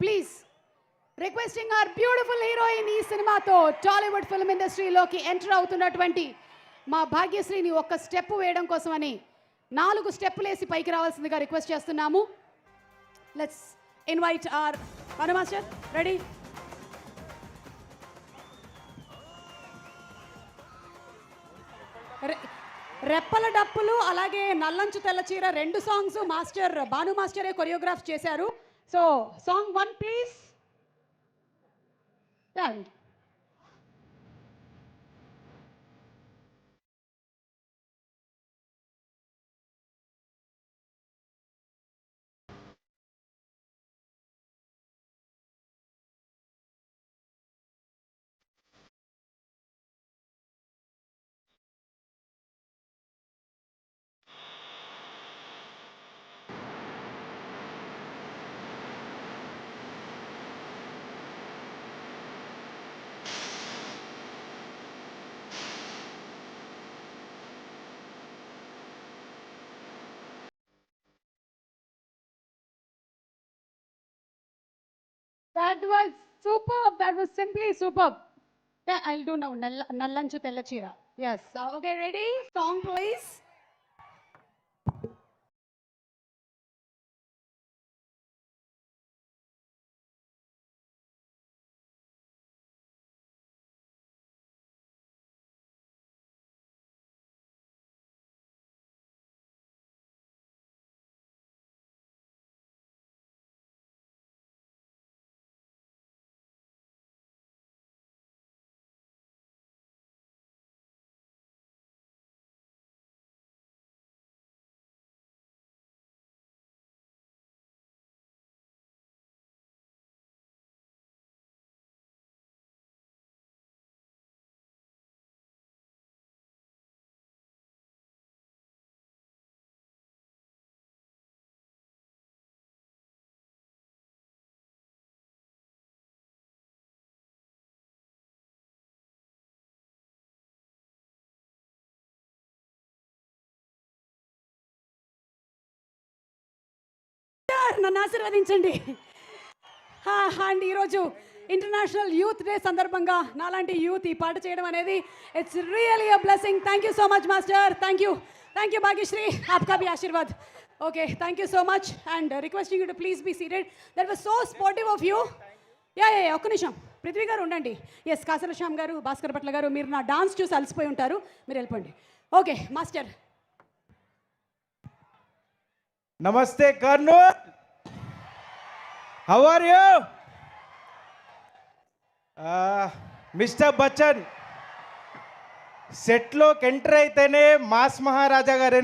Please requesting our beautiful heroine ఈ సినిమాతో Tollywood film ఇండస్ట్రీలోకి ఎంటర్ అవుతున్నటువంటి మా భాగ్యశ్రీని ఒక్క స్టెప్ వేయడం కోసమని 4 స్టెప్పులు వేసి పైకి రావాల్సిందిగా రిక్వెస్ట్ చేస్తున్నాము. Let's invite our Bhanu master. Ready? రెప్పల డప్పులు అలాగే నల్లంచు తెల్ల చీర 2 సాంగ్స్ మాస్టర్ భాను మాస్టరే కొరియోగ్రాఫ్ చేశారు. So song 1 please. That was superb. That was simply superb. Yeah, I'll do now. Nallanchu Tella Chira. Yes. Okay, ready? Song, please. నన్ను ఆశీర్వదించండి. అండ్ ఈరోజు ఇంటర్నేషనల్ యూత్ డే సందర్భంగా నాలాంటి యూత్ ఈ పాట చేయడం అనేది it's really a blessing. Thank you so much master. Thank you Bhagyashree. आपका भी आशीर्वाद. Okay, thank you so much and requesting you to please be seated. That was so sportive of you. Yeah ఒక్క నిమిషం పృథ్వీ గారు ఉండండి. ఎస్, కాసల శ్యామ్ గారు, భాస్కర్ భట్ల గారు, మీరు నా డాన్స్ చూసి అలసిపోయి ఉంటారు, మీరు వెళ్ళిపోండి. Okay master. నమస్తే Kurnool. How are you? Mister Bachchan సెట్లోకి ఎంటర్ అయితేనే మాస్ మహారాజా గారు